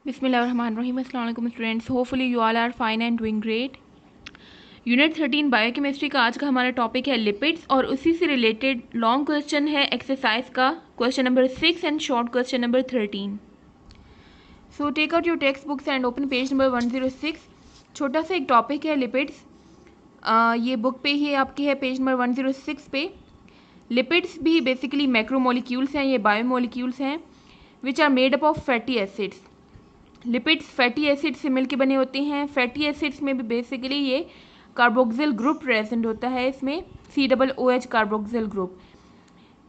Bismillahirrahmanirrahim. Assalamu alaikum students. Hopefully you all are fine and doing great. Unit 13 biochemistry का आज का हमारा topic है लिपिड्स और उसी से रिलेटेड लॉन्ग क्वेश्चन है एक्सरसाइज का question number 6 and short question number 13. So take out your textbooks and open page number 106. छोटा सा एक टॉपिक है लिपिड्स. ये बुक पे ही आपके है पेज नंबर 106 पे. लिपिड्स भी बेसिकली मैक्रोमोलिक्यूल्स हैं, ये बायोमोलिक्यूल्स हैं which are made up of fatty acids. Lipids fatty acid से मिलके बने होते हैं. फैटी एसिड्स में भी बेसिकली ये कार्बोक्सिल ग्रुप प्रेजेंट होता है, इसमें COOH कार्बोक्सिल ग्रुप,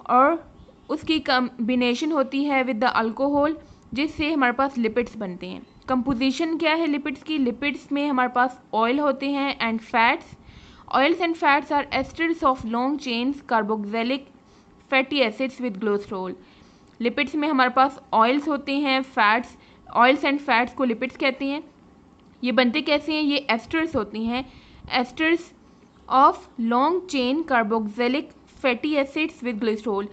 और उसकी कम्बिनेशन होती है विद द अल्कोहल जिससे हमारे पास लिपिड्स बनते हैं. कंपोजिशन क्या है लिपिड्स की? लिपिड्स में हमारे पास ऑयल होते हैं and fats. Oils and fats are esters of long chains carboxylic fatty acids with glycerol. Lipids में हमारे पास ऑयल्स होते हैं, फैट्स. ऑयल्स एंड फैट्स को लिपिड्स कहते हैं. ये बनते कैसे हैं? ये एस्टर्स होती हैं, asters of long chain carboxylic fatty acids with glycerol.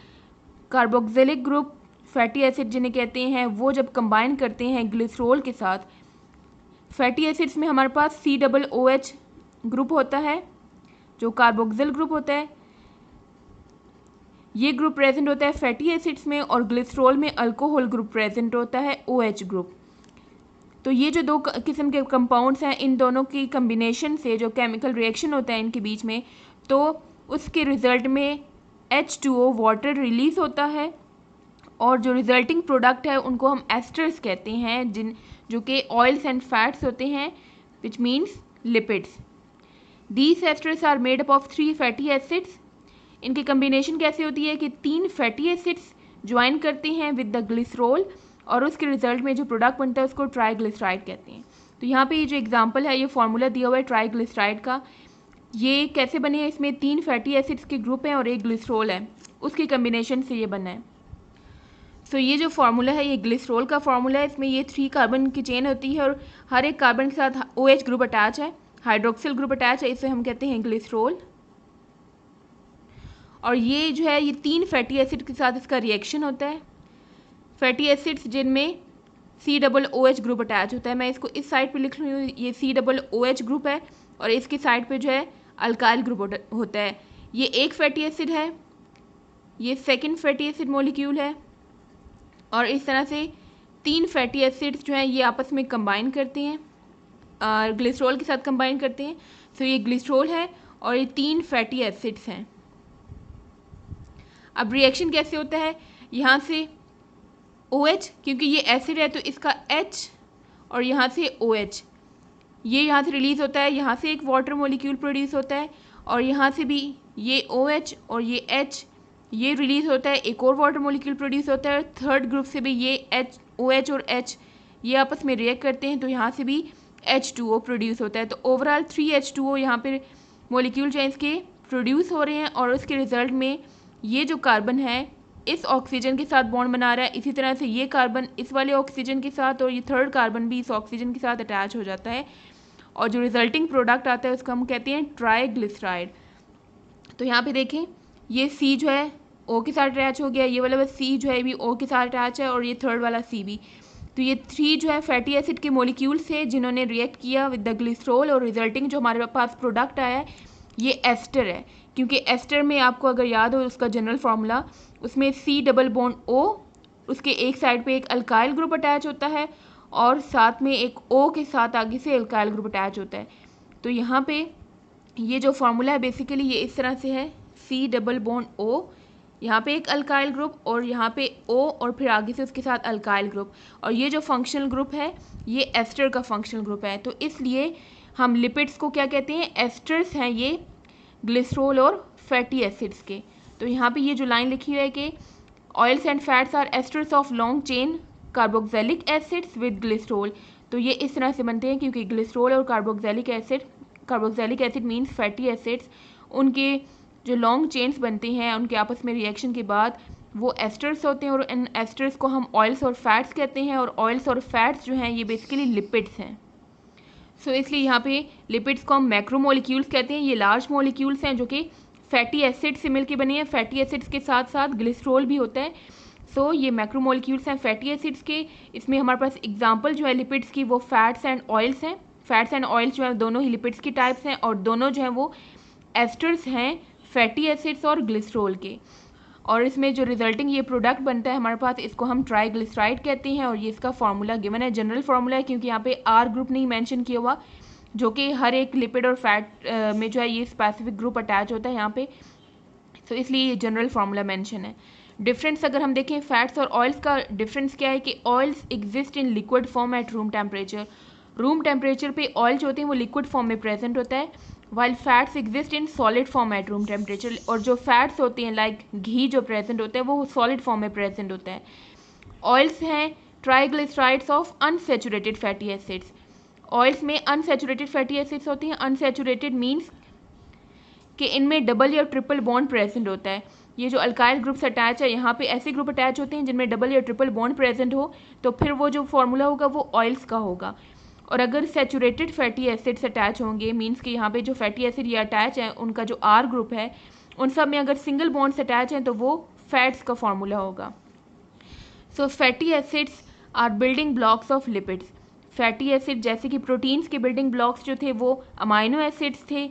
Carboxylic group fatty acid जिन्हें कहते हैं वो जब कंबाइन करते हैं ग्लिसरॉल के साथ, फैटी एसिड्स में हमारे पास COOH ग्रुप होता है जो कार्बोक्सिल ग्रुप होता है. ये ग्रुप प्रेजेंट होता है फैटी एसिड्स में, और ग्लिसरॉल में अल्कोहल ग्रुप प्रेजेंट होता है OH ग्रुप. तो ये जो दो किस्म के कंपाउंड्स हैं, इन दोनों की कम्बिनेशन से जो केमिकल रिएक्शन होता है इनके बीच में, तो उसके रिजल्ट में H2O वाटर रिलीज होता है, और जो रिजल्टिंग प्रोडक्ट है उनको हम एस्टर्स कहते हैं, जो कि ऑयल्स एंड फैट्स होते हैं, which means lipids. These esters are made up of 3 fatty acids. इनकी कम्बिनेशन कैसे होती है कि 3 फैटी एसिड्स ज्वाइन करते हैं विद द ग्लिसरॉल, और उसके रिजल्ट में जो प्रोडक्ट बनता है उसको ट्राइग्लिसराइड कहते हैं. तो यहाँ पे ये जो एग्जांपल है, ये फार्मूला दिया हुआ है ट्राइग्लिसराइड का. ये कैसे बने हैं? इसमें 3 फैटी एसिड्स के ग्रुप हैं और एक ग्लिसरॉल है, उसकी कम्बिनेशन से ये बना है. सो ये जो फार्मूला है ये ग्लिसरॉल का फार्मूला है. इसमें ये 3 कार्बन की चेन होती है और हर एक कार्बन के साथ OH ग्रुप अटैच है, हाइड्रोक्सिल ग्रुप अटैच है, इसे हम कहते हैं ग्लिसरॉल. और ये जो है ये 3 फैटी एसिड के साथ इसका रिएक्शन होता है. फैटी एसिड्स जिनमें COOH ग्रुप अटैच होता है. मैं इसको इस साइड पे लिख रही हूँ, ये COOH ग्रुप है, और इसकी साइड पे जो है अल्काइल ग्रुप होता है. ये एक फैटी एसिड है, ये सेकंड फैटी एसिड मॉलिक्यूल है, और इस तरह से 3 फैटी एसिड्स जो हैं ये आपस में कंबाइन करते हैं, ग्लिसरॉल के साथ कंबाइन करते हैं. सो ये ग्लिसरॉल है और ये 3 फैटी एसिड्स हैं. अब रिएक्शन कैसे होता है? यहाँ से OH, क्योंकि ये एसिड है तो इसका H, और यहाँ से OH, ये यहाँ से रिलीज होता है, यहाँ से एक वाटर मॉलिक्यूल प्रोड्यूस होता है, और यहाँ से भी ये OH और ये H, ये रिलीज होता है, एक और वाटर मॉलिक्यूल प्रोड्यूस होता है. थर्ड ग्रुप से भी ये OH और H ये आपस में रिएक्ट करते हैं, तो यहाँ से भी H2O प्रोड्यूस होता है. तो ओवरऑल 3H2O यहाँ पर मॉलिक्यूल जो है इसके प्रोड्यूस हो रहे हैं, और उसके रिजल्ट में ये जो कार्बन है इस ऑक्सीजन के साथ बॉन्ड बना रहा है. इसी तरह से ये कार्बन इस वाले ऑक्सीजन के साथ, और ये थर्ड कार्बन भी इस ऑक्सीजन के साथ अटैच हो जाता है, और जो रिजल्टिंग प्रोडक्ट आता है उसको हम कहते हैं ट्राइग्लिसराइड. तो यहाँ पे देखें, ये C जो है O के साथ अटैच हो गया, ये वाला C जो है भी O के साथ अटैच है, और ये थर्ड वाला C भी. तो ये 3 जो है फैटी एसिड के मॉलिक्यूल्स थे जिन्होंने रिएक्ट किया विद द ग्लिसरॉल, और रिजल्टिंग जो हमारे पास प्रोडक्ट आया है ये एस्टर है. क्योंकि एस्टर में आपको अगर याद हो उसका जनरल फार्मूला, उसमें C डबल बॉन्ड O, उसके एक साइड पे एक अल्काइल ग्रुप अटैच होता है, और साथ में एक O के साथ आगे से अल्काइल ग्रुप अटैच होता है. तो यहाँ पे ये जो फार्मूला है बेसिकली ये इस तरह से है, C डबल बॉन्ड O, यहाँ पे एक अल्काइल ग्रुप, और यहाँ पे O, और फिर आगे से उसके साथ अल्काइल ग्रुप. और ये जो फंक्शनल ग्रुप है ये एस्टर का फंक्शनल ग्रुप है. तो इसलिए हम लिपिड्स को क्या कहते हैं? एस्टर्स हैं ये ग्लिसरॉल और फैटी एसिड्स के. तो यहाँ पे ये जो लाइन लिखी है कि oils and fats are esters of long chain carboxylic acids with glycerol. तो ये इस तरह से बनते हैं क्योंकि ग्लिसरॉल और carboxylic acid means fatty acids, उनके जो लॉन्ग चेन्स बनते हैं उनके आपस में रिएक्शन के बाद वो एस्टर्स होते हैं, और इन एस्टर्स को हम ऑयल्स और फैट्स कहते हैं, और ऑयल्स और फैट्स जो हैं ये बेसिकली लिपिड्स हैं. सो इसलिए यहाँ पे लिपिड्स को हम मैक्रोमोलिक्यूल्स कहते हैं. ये लार्ज मॉलिक्यूल्स हैं जो कि फैटी एसिड से मिलकर बने हैं. फैटी एसिड्स के साथ साथ ग्लिसरॉल भी होता है. सो ये मैक्रोमोलिक्यूल्स हैं फैटी एसिड्स के। इसमें हमारे पास एग्जांपल जो है लिपिड्स की वो फैट्स एंड ऑयल्स हैं। फैट्स एंड ऑयल्स जो है दोनों ही लिपिड्स की टाइप्स हैं और दोनों जो है वो एस्टर्स हैं फैटी एसिड्स और ग्लिसरॉल के। और इसमें जो रिजल्टिंग ये प्रोडक्ट बनता है हमारे पास, इसको हम ट्राइग्लिसराइड कहते हैं और ये इसका फार्मूला गिवन है, जनरल फार्मूला है क्योंकि यहाँ पे आर ग्रुप नहीं मेंशन किया हुआ, जो कि हर एक लिपिड और फैट में जो है ये स्पेसिफिक ग्रुप अटैच होता है यहाँ पे, तो इसलिए ये जनरल फार्मूला मेंशन है। डिफरेंस अगर हम देखें फैट्स और ऑयल्स का, डिफरेंस क्या है कि oils exist in liquid form at room temperature. Room temperature पे ऑयल जो होते हैं वो लिक्विड फॉर्म में प्रेजेंट होता है, while fats exist in solid form at room temperature. और जो फैट्स होते हैं लाइक घी जो प्रेजेंट होता है वो सॉलिड फॉर्म में प्रेजेंट होता है। ऑयल्स हैं triglycerides of unsaturated fatty acids. Oils में अनसैचुरेटेड फैटी एसिड्स होती हैं। अनसैचुरेटेड मीन्स कि इनमें डबल या ट्रिपल बॉन्ड प्रेजेंट होता है। ये जो अल्काइल ग्रुप्स अटैच है यहाँ पे ऐसे ग्रुप अटैच होते हैं जिनमें डबल या ट्रिपल बॉन्ड प्रेजेंट हो, तो फिर वो जो फॉर्मूला होगा वो ऑयल्स का होगा। और अगर सैचुरेटेड फैटी एसिड्स अटैच होंगे, मीन्स कि यहाँ पे जो फैटी एसिड ये अटैच है उनका जो आर ग्रुप है उन सब में अगर सिंगल बॉन्ड्स अटैच हैं तो वो फैट्स का फॉर्मूला होगा। So fatty acids are building blocks of lipids. Fatty acid जैसे कि प्रोटीन्स के बिल्डिंग ब्लॉक्स जो थे वो अमाइनो एसिड्स थे,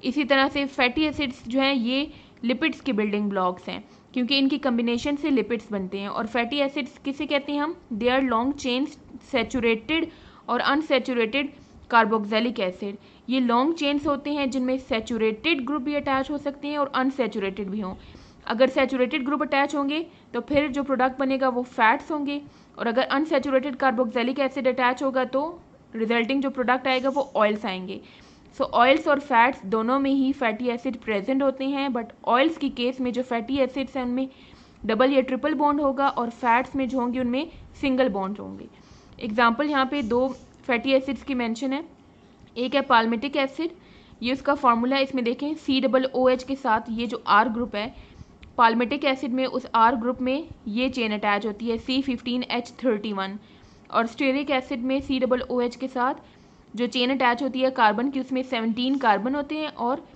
इसी तरह से फैटी एसिड्स जो हैं ये लिपिड्स के बिल्डिंग ब्लॉक्स हैं क्योंकि इनकी कम्बिनेशन से लिपिड्स बनते हैं। और फैटी एसिड्स किसे कहते हैं हम? They are long chain saturated और अनसैचुरेटेड कार्बोक्सिलिक एसिड। ये लॉन्ग चेन्स होते हैं जिनमें सैचुरेटेड ग्रुप भी अटैच हो सकते हैं और अनसैचुरेटेड भी हों। अगर सैचुरेटेड ग्रुप अटैच होंगे तो फिर जो प्रोडक्ट बनेगा वो फैट्स होंगे, और अगर अनसैचुरेटेड कार्बोक्सिलिक एसिड अटैच होगा तो रिजल्टिंग जो प्रोडक्ट आएगा वो ऑयल्स आएंगे। सो ऑयल्स और फैट्स दोनों में ही फैटी एसिड प्रेजेंट होते हैं, बट ऑयल्स की केस में जो फैटी एसिड्स हैं उनमें डबल या ट्रिपल बॉन्ड होगा और फैट्स में जो होंगे उनमें सिंगल बॉन्ड होंगे। एग्जाम्पल यहाँ पे दो फैटी एसिड्स की मेंशन है। एक है पाल्मिटिक एसिड, ये उसका फार्मूला है, इसमें देखें COOH के साथ ये जो आर ग्रुप है, पाल्मिटिक एसिड में उस आर ग्रुप में ये चेन अटैच होती है C15H31, और स्टेरिक एसिड में COOH के साथ जो चेन अटैच होती है कार्बन की उसमें 17 कार्बन होते हैं और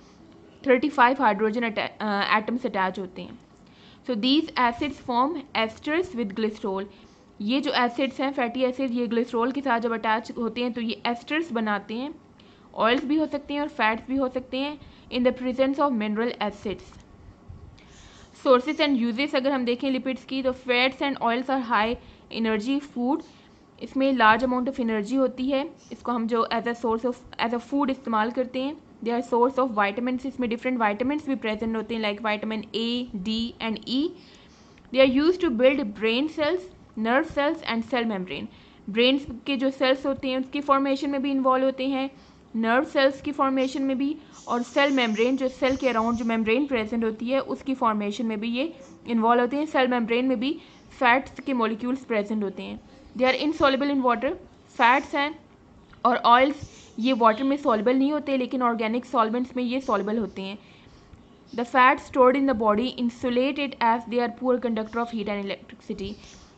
35 हाइड्रोजन एटम्स अटैच होते हैं। So these acids form asters with glycerol. ये जो एसिड्स हैं फैटी एसिड ये ग्लिसरॉल के साथ जब अटैच होते हैं तो ये एस्टर्स बनाते हैं। ऑयल्स भी हो सकते हैं और फैट्स भी हो सकते हैं in the presence of mineral acids. Sources and uses अगर हम देखें लिपिड्स की, तो fats and oils are high energy food. इसमें लार्ज अमाउंट ऑफ एनर्जी होती है, इसको हम जो एज अ फूड इस्तेमाल करते हैं। They are source of vitamins, इसमें डिफरेंट वाइटामिन्स भी प्रेजेंट होते हैं like vitamin A, D and E। They are use to build brain cells, nerve cells and cell membrane. Brain के जो सेल्स होते हैं उसकी फॉर्मेशन में भी इन्वॉल्व होते हैं, नर्व सेल्स की फॉर्मेशन में भी, और सेल मेम्ब्रेन जो सेल के अराउंड जो मेम्ब्रेन प्रेजेंट होती है उसकी फॉर्मेशन में भी ये इन्वॉल्व होते हैं। सेल मेम्ब्रेन में भी फैट्स के मॉलिक्यूल्स प्रेजेंट होते हैं। They are insoluble in water. Fats हैं और ऑयल्स ये वाटर में सॉल्युबल नहीं होते लेकिन ऑर्गेनिक सॉल्वेंट्स में ये सॉल्युबल होते हैं। The fat stored in the body insulated as they are poor conductor of heat and electricity.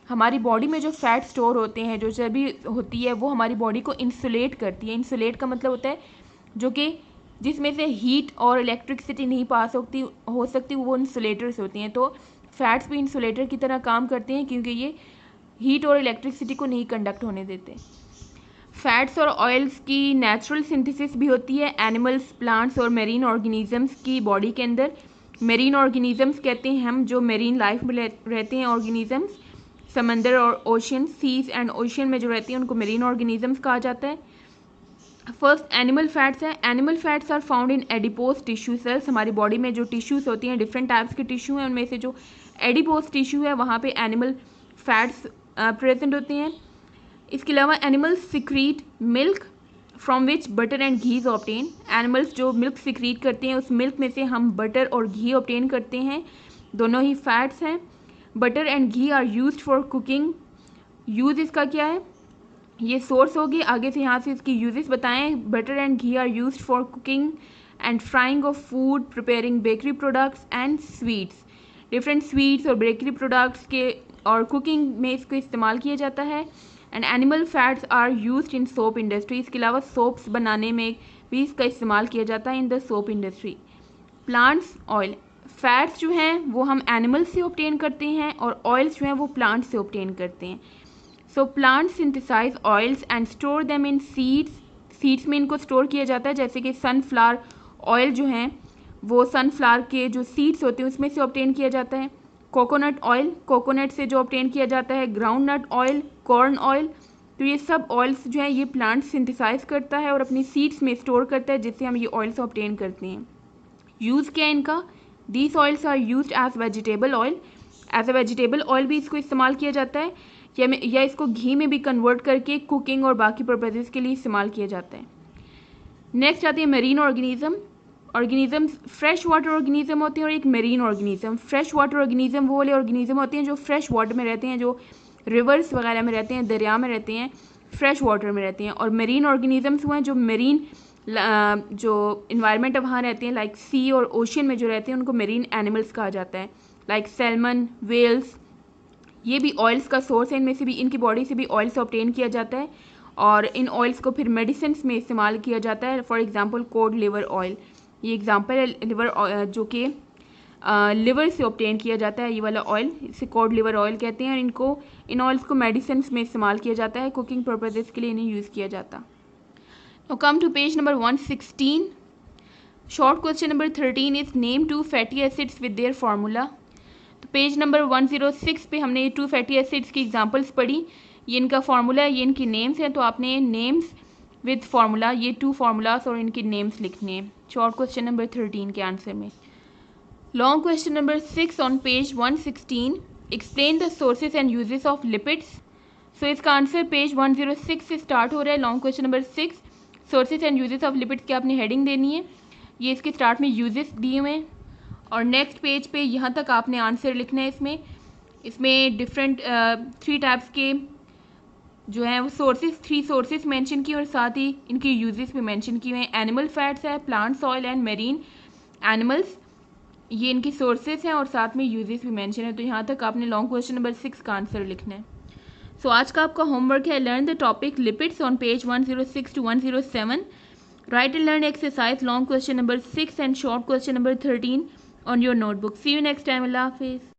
हमारी बॉडी में जो फैट स्टोर होते हैं, जो चर्बी होती है, वो हमारी बॉडी को इंसुलेट करती है। इंसुलेट का मतलब होता है जो कि जिसमें से हीट और इलेक्ट्रिसिटी नहीं पास हो सकती वो इंसुलेटर्स होती हैं। तो फैट्स भी इंसुलेटर की तरह काम करते हैं क्योंकि ये हीट और इलेक्ट्रिसिटी को नहीं कंडक्ट होने देते। फैट्स और ऑयल्स की नेचुरल सिंथेसिस भी होती है एनिमल्स, प्लांट्स और मेरीन ऑर्गेनिजम्स की बॉडी के अंदर। मेरीन ऑर्गेनिजम्स कहते हैं हम जो मेरीन लाइफ में रहते हैं ऑर्गेनिजम्स, समंदर और ओशन, सीज एंड ओशन में जो रहती हैं उनको मेरीन ऑर्गेनिजम्स कहा जाता है। फर्स्ट एनिमल फैट्स है। Animal fats are found in adipose tissue cells. हमारी बॉडी में जो टिश्यूज होती हैं डिफरेंट टाइप्स के टिश्यू हैं, उनमें से जो एडिपोज टिश्यू है वहाँ पे एनिमल फैट्स प्रेजेंट होते हैं। इसके अलावा animals secrete milk from which butter and ghee is obtain. Animals जो मिल्क सिक्रीट करते हैं उस मिल्क में से हम बटर और घी ऑब्टेन करते हैं, दोनों ही फैट्स हैं। Butter and ghee are used for cooking. Use इसका क्या है, ये सोर्स होगी, आगे से यहाँ से इसकी यूजेस बताएं। Butter and ghee are used for cooking and frying of food, preparing bakery products and sweets. Different sweets और बेकरी प्रोडक्ट्स के और कुकिंग में इसको इस्तेमाल किया जाता है। And animal fats are used in soap industry. इसके अलावा सोप्स बनाने में भी इसका इस्तेमाल किया जाता है in the soap industry. Plants oil. Fats जो हैं वो हम एनिमल्स से ऑब्टेन करते हैं और ऑयल्स जो हैं वो प्लांट्स से ऑब्टेन करते हैं। So plants synthesize oils and store them in seeds में इनको स्टोर किया जाता है, जैसे कि सनफ्लावर ऑयल जो हैं वो सनफ्लावर के जो सीड्स होते हैं उसमें से ऑब्टेन किया जाता है। कोकोनट ऑयल कोकोनट से जो ऑब्टेन किया जाता है। Groundnut oil, corn oil, तो ये सब ऑयल्स जो हैं ये प्लांट सिंथेसाइज करता है और अपनी सीड्स में स्टोर करता है, जिससे हम ये ऑयल्स ऑब्टेन करते हैं। यूज़ क्या है इनका? These oils are used as vegetable oil. As a vegetable oil भी इसको इस्तेमाल किया जाता है या इसको घी में भी कन्वर्ट करके कुकिंग और बाकी पर्पजेज़ के लिए इस्तेमाल किया जाता है। नेक्स्ट आती है marine organisms. Fresh water organism होते हैं और एक marine organism. Fresh water organism वो वाले ऑर्गेनिज़म होते हैं जो फ्रेश वाटर में रहते हैं, जो रिवर्स वगैरह में रहते हैं, दरिया में रहते हैं, फ्रेश वाटर में रहते हैं। और मरीन ऑर्गेनिज़म्स वो हैं जो मरीन जो इन्वायरमेंट है वहाँ रहते हैं, लाइक सी और ओशन में जो रहते हैं उनको मरीन एनिमल्स कहा जाता है, लाइक सैल्मन, वेल्स। ये भी ऑयल्स का सोर्स है, इनमें से भी इनकी बॉडी से भी ऑयल से ऑब्टेन किया जाता है और इन ऑयल्स को फिर मेडिसिन में इस्तेमाल किया जाता है। For example code liver oil, ये एग्जांपल है लिवर जो कि लिवर से ऑब्टेन किया जाता है। ये वाला ऑयल इसे कोड लिवर ऑयल कहते हैं और इन ऑयल्स को मेडिसिन में इस्तेमाल किया जाता है, कुकिंग पर्पजेज़ के लिए इन्हें यूज़ किया जाता। Now come to page number 116. Short question number 13 is name two fatty acids with their formula. तो पेज नंबर 106 पे हमने ये टू फैटी एसिड्स की एग्जांपल्स पढ़ी। ये इनका फार्मूला है, ये इनकी नेम्स हैं, तो आपने नेम्स विद फार्मूला ये टू फार्मूलाज और इनके नेम्स लिखने हैं शॉर्ट क्वेश्चन नंबर 13 के आंसर में। Long question number 6 on page 116, explain the sources and uses of lipids. So इसका आंसर पेज 106 से स्टार्ट हो रहा है। Long question number 6, sources and uses of lipids की आपने हेडिंग देनी है। ये इसके स्टार्ट में यूजेस दिए हुए हैं और नेक्स्ट पेज पे यहाँ तक आपने आंसर लिखना है। इसमें डिफरेंट 3 टाइप्स के जो हैं वो थ्री सोर्सेज मेंशन किए और साथ ही इनके यूजेस भी मेंशन किए हुए हैं। एनिमल फैट्स है, plants oil and marine animals, ये इनकी सोर्सेज हैं और साथ में यूजेस भी मेंशन है। तो यहाँ तक आपने लॉन्ग क्वेश्चन नंबर 6 का आंसर लिखना है। सो आज का आपका होमवर्क है learn the topic lipids on page 106 to 107. Right and learn exercise long question number 6 and short question number 13 on your notebook. See you next time. Allah Hafiz.